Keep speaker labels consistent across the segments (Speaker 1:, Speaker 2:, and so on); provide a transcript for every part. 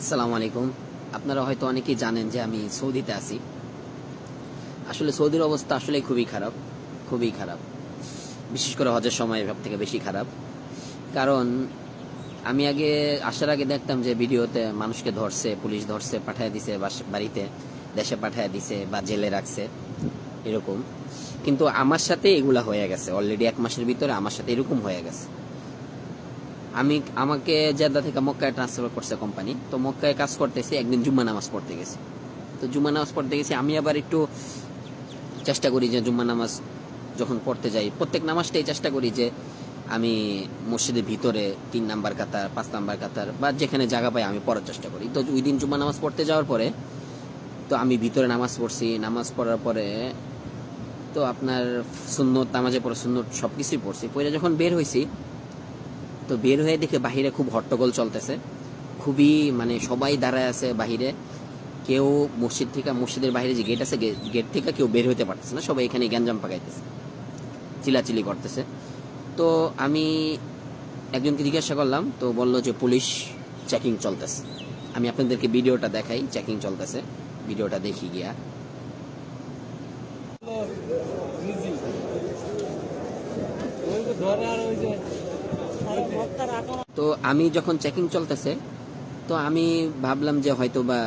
Speaker 1: আসসালামু আলাইকুম। আপনারা হয়তো অনেকেই জানেন যে আমি সৌদিতে আছি। আসলে সৌদির অবস্থা আসলে খুবই খারাপ, খুবই খারাপ। বিশেষ করে হজের সময় সব থেকে বেশি খারাপ। কারণ আমি আসার আগে দেখতাম যে ভিডিওতে মানুষকে ধরছে, পুলিশ ধরছে, পাঠায় দিছে বাড়িতে, দেশে পাঠায় দিছে বা জেলে রাখছে এরকম। কিন্তু আমার সাথে এগুলা হয়ে গেছে অলরেডি 1 মাসের ভিতরে আমার সাথে এরকম হয়ে গেছে। আমাকে জেদ্দা থেকে মক্কায় ট্রান্সফার করছে কোম্পানি। তো মক্কায় কাজ করতেছি, একদিন জুম্মা নামাজ পড়তে গেছি। তো জুম্মা নামাজ পড়তে গেছি, আমি আবার একটু চেষ্টা করি যে জুম্মা নামাজ যখন পড়তে যাই প্রত্যেক নামাজটাই চেষ্টা করি যে আমি মসজিদের ভিতরে 3 নাম্বার কাতার, 5 নাম্বার কাতার বা যেখানে জায়গা পাই আমি পড়ার চেষ্টা করি। তো ওই দিন জুম্মা নামাজ পড়তে যাওয়ার পরে তো আমি ভিতরে নামাজ পড়ছি। নামাজ পড়ার পরে তো আপনার সুন্নত, নামাজে পড়ে সুন্নত সবকিছুই পড়ছি। পরে যখন বের হয়েছি, তো বের হয়ে দেখে বাহিরে খুব হট্টগোল চলতেছে, খুবই মানে সবাই দাঁড়ায় আছে বাহিরে। কেউ মসজিদের বাইরে যে গেট আছে, গেট থেকে কেউ বের হইতে পারতেছে না, সবাই এখানে গ্যাঞ্জাম পাকাইতেছে, চিলাচিলি করতেছে। তো আমি একজনকে জিজ্ঞাসা করলাম, তো বললো যে পুলিশ চেকিং চলতেছে। আমি আপনাদেরকে ভিডিওটা দেখাই, চেকিং চলতেছে, ভিডিওটা দেখি গিয়া। তো আমি যখন চেকিং চলতেছে, তো আমি ভাবলাম যে হয়তো বা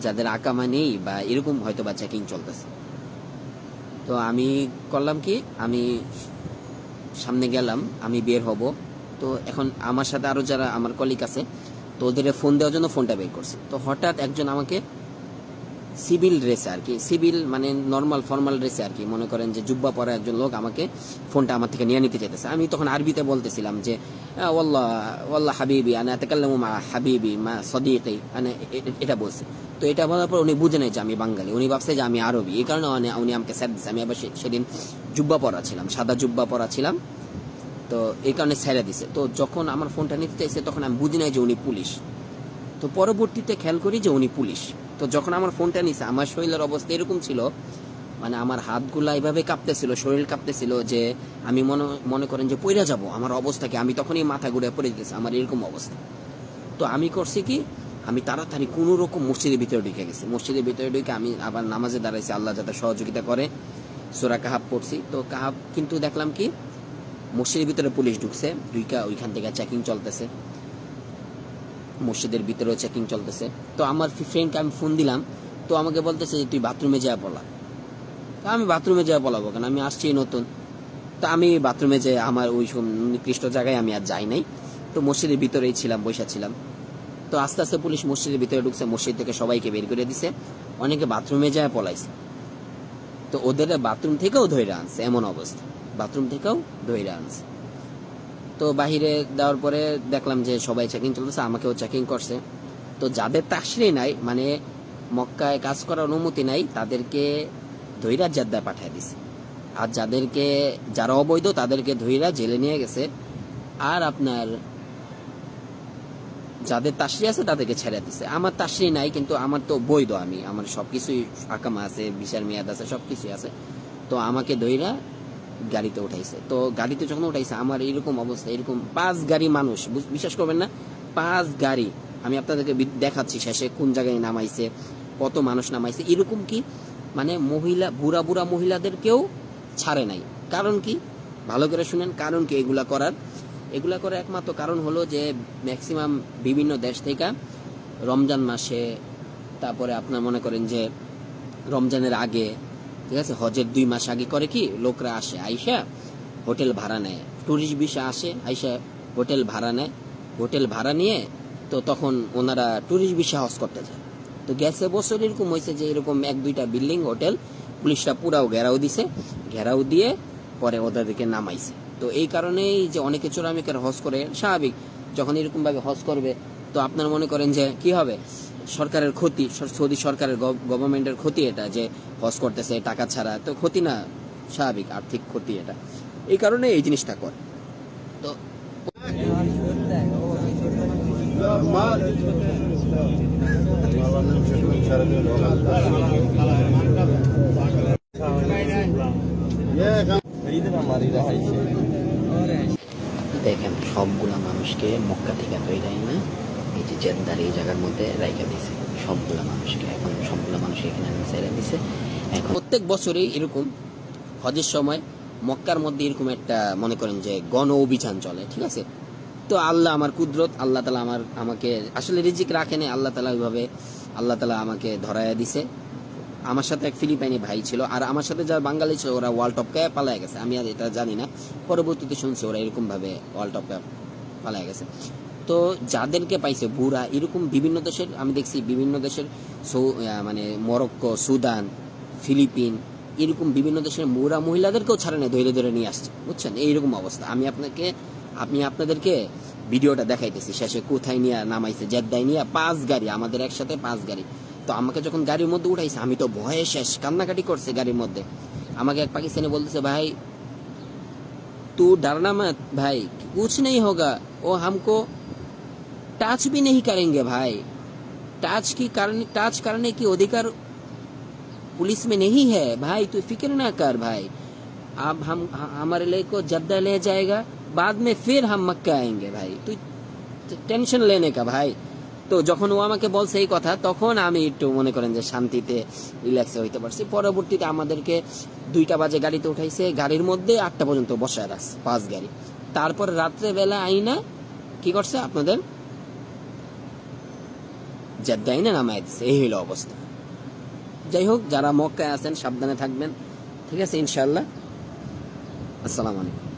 Speaker 1: যাদের আকামা নেই বা এরকম হয়তো বা চেকিং চলতেছে। তো আমি করলাম কি, আমি সামনে গেলাম, আমি বের হব। তো এখন আমার সাথে আরো যারা আমার কলিগ আছে, তো ওদের ফোন দেওয়ার জন্য ফোনটা বের করছি। তো হঠাৎ একজন আমাকে সিভিল ড্রেসে আর কি, সিভিল মানে নর্মাল ফর্মাল ড্রেসে আর কি, মনে করেন যে জুব্বা পরা একজন লোক আমাকে ফোনটা আমার থেকে নিয়ে নিতে চাইতেছে। আমি তখন আরবিতে বলতেছিলাম যে ওয়াল্লাহ ওয়াল্লাহ হাবিবি আনা আতাকাল্লামু মা হাবিবি মা সাদিকি, মানে এটা বলছে। তো এটা বলার পর উনি বুঝে নাই যে আমি বাঙালি, উনি ভাবছে যে আমি আরবি, এই কারণে উনি আমাকে স্যার দিচ্ছে। আমি আবার সেদিন জুব্বা পরা ছিলাম, সাদা জুব্বা পরা ছিলাম, তো এই কারণে ছেড়ে দিছে। তো যখন আমার ফোনটা নিতে চাইছে তখন আমি বুঝি নাই যে উনি পুলিশ। তো পরবর্তীতে খেয়াল করি যে উনি পুলিশ। তো যখন আমার ফোনটা নিছে, আমার শরীরের অবস্থা এরকম ছিল, মানে আমার হাতগুলা এইভাবে কাঁপতেছিল, শরীর কাঁপতেছিল যে আমি মনে করেন যে পইরা যাব আমার অবস্থাকে। আমি তখনই মাথা ঘুরে পড়ে গেছি, আমার এরকম অবস্থা। তো আমি করছি কি, আমি তাড়াতাড়ি কোনো রকম মসজিদের ভিতরে ঢুকে গেছি। মসজিদের ভিতরে ঢুকে আমি আবার নামাজে দাঁড়াইছি, আল্লাহ যাতে সহযোগিতা করে, সূরা কাহাফ পড়ছি। তো কাহাফ, কিন্তু দেখলাম কি মসজিদের ভিতরে পুলিশ ঢুকছে, ওইখান থেকে চেকিং চলতেছে, মসজিদের ভিতরেও চেকিং চলতেছে। তো আমার ফ্রেন্ডকে আমি ফোন দিলাম, তো আমাকে বলতেছে যে তুই বাথরুমে যা পলা। তা আমি বাথরুমে যা পলাবো কেন, আমি আসছি নতুন। তো আমি বাথরুমে যে আমার ওই নিকৃষ্ট জায়গায় আমি আর যাই নাই, তো মসজিদের ভিতরেই ছিলাম, বসে ছিলাম। তো আস্তে আস্তে পুলিশ মসজিদের ভিতরে ঢুকছে, মসজিদ থেকে সবাইকে বের করে দিছে, অনেকে বাথরুমে যায় পলাইছে। তো ওদের বাথরুম থেকেও ধরে আনছে, এমন অবস্থা, বাথরুম থেকেও ধরে আনছে। তো বাহিরে দেওয়ার পরে দেখলাম যে সবাই চেকিং চলতেছে, আমাকেও চেকিং করছে। তো যাদের তাশরি নাই, মানে মক্কায় কাজ করার অনুমতি নাই, তাদেরকে ধইরা জেদ্দায় পাঠিয়ে দিছে। আর যারা অবৈধ তাদেরকে ধইরা জেলে নিয়ে গেছে। আর আপনার যাদের তাশরি আছে তাদেরকে ছেড়ে দিছে। আমার তাশরি নাই, কিন্তু আমার তো বৈধ, আমার সবকিছুই আকামা আছে, ভিসার মেয়াদ আছে, সবকিছুই আছে। তো আমাকে ধইরা গাড়িতে উঠাইছে। তো গাড়িতে যখন উঠাইছে আমার এরকম অবস্থা, এরকম 5 গাড়ি মানুষ, বিশ্বাস করবেন না, 5 গাড়ি। আমি আপনাদেরকে দেখাচ্ছি শেষে কোন জায়গায় নামাইছে, কত মানুষ নামাইছে। এরকম কি মানে বুড়া বুড়া মহিলাদেরকেও ছাড়ে নাই। কারণ কি, ভালো করে শুনেন, কারণ কি এগুলা করার একমাত্র কারণ হলো যে ম্যাক্সিমাম বিভিন্ন দেশ থেকে রমজান মাসে, তারপরে আপনার মনে করেন যে রমজানের আগে, ঠিক আছে, হজের 2 মাস আগে করে কি লোকরা আসে, আইসা হোটেল ভাড়া নেয়, টুরিস্ট ভিসা আসে, আইসা হোটেল ভাড়া নেয়, হোটেল ভাড়া নিয়ে তো তখন ওনারা টুরিস্ট ভিসা হজ করতে যায়। তো গেছে বছর এরকম হয়েছে যে এরকম 1-2টা বিল্ডিং হোটেল পুলিশরা পুরাও ঘেরাও দিছে, ঘেরাও দিয়ে পরে ওদেরকে নামাইছে। তো এই কারণেই যে অনেকে চোরামি করে হজ করে, স্বাভাবিক, যখন এরকম ভাবে হজ করবে তো আপনার মনে করেন যে কি হবে, সরকারের ক্ষতি, সৌদি সরকারের গভর্নমেন্টের ক্ষতি এটা, যে হজ করতেছে টাকা ছাড়া, তো ক্ষতি না, স্বাভাবিক আর্থিক ক্ষতি এটা, এই কারণে এই জিনিসটা করে। তো দেখেন সবগুলা মানুষকে মক্কা থেকে তৈরি না এই যে জেদ্দার এই জায়গার মধ্যে রাইখা দিয়েছে সবগুলা মানুষকে। এখন সবগুলা মানুষ এখানে ছেড়ে দিছে। এখন প্রত্যেক বছরই এরকম হজের সময় মক্কার মধ্যে এরকম একটা মনে করেন যে গণ অভিযান চলে, ঠিক আছে। তো আল্লাহ আমার কুদরত, আল্লাহ তালা আমাকে আসলে রিজিক রাখেনি, আল্লাহ তালা ওইভাবে আল্লাহ তালা আমাকে ধরাইয়া দিছে। আমার সাথে এক ফিলিপাইনি ভাই ছিল, আর আমার সাথে যারা বাঙালি ছিল ওরা ওয়ার্ল্ড কাপে পালায় গেছে। আমি আর এটা জানি না, পরবর্তীতে শুনছি ওরা এরকম ভাবে ওয়ার্ল্ড কাপে পালায় গেছে। তো যাদেরকে পাইছে বুড়া এরকম বিভিন্ন দেশের আমি দেখছি, বিভিন্ন দেশের মানে মরক্কো, সুদান, ফিলিপিন এরকম বিভিন্ন দেশের বুড়া মহিলাদেরকেও ছাড়ে না, ধরে ধরে নিয়ে আসছে, বুঝছেন। এইরকম অবস্থা। আমি আপনাদেরকে ভিডিওটা দেখাইতেছি। শেষে কোথায় নিয়ে নামাইছে, জেদ্দায় নিয়ে 5 গাড়ি, আমাদের একসাথে 5 গাড়ি। তো আমাকে যখন গাড়ির মধ্যে উঠাইছে আমি তো ভয়ে শেষ, কান্নাকাটি করছে গাড়ির মধ্যে। আমাকে এক পাকিস্তানি বলতেছে, ভাই तू डरना मत भाई, कुछ नहीं होगा, वो हमको टच भी नहीं करेंगे भाई, टच करने की अधिकार पुलिस में नहीं है भाई, तू फिक्र ना कर भाई। अब हम हमारे लिए को जद्दा ले जाएगा, बाद में फिर हम मक्का आएंगे भाई, तू টেনশন लेने का भाई। তো যখন ও আমাকে বলছে এই কথা, তখন আমি একটু মনে করেন যে শান্তিতে রিল্যাক্সে হইতে পারছি। পরবর্তীতে আমাদেরকে 2টা বাজে গাড়িতে উঠাইছে, গাড়ির মধ্যে 8টা পর্যন্ত বসায় রাখছে 5 গাড়ি। তারপর রাত্রে বেলা আইনা কি করছে, আপনাদের জেদ্দা আইনা নামায় দিচ্ছে। এই হইল অবস্থা। যাই হোক, যারা মক্কায় আছেন সাবধানে থাকবেন, ঠিক আছে ইনশাআল্লাহ। আসসালামু আলাইকুম।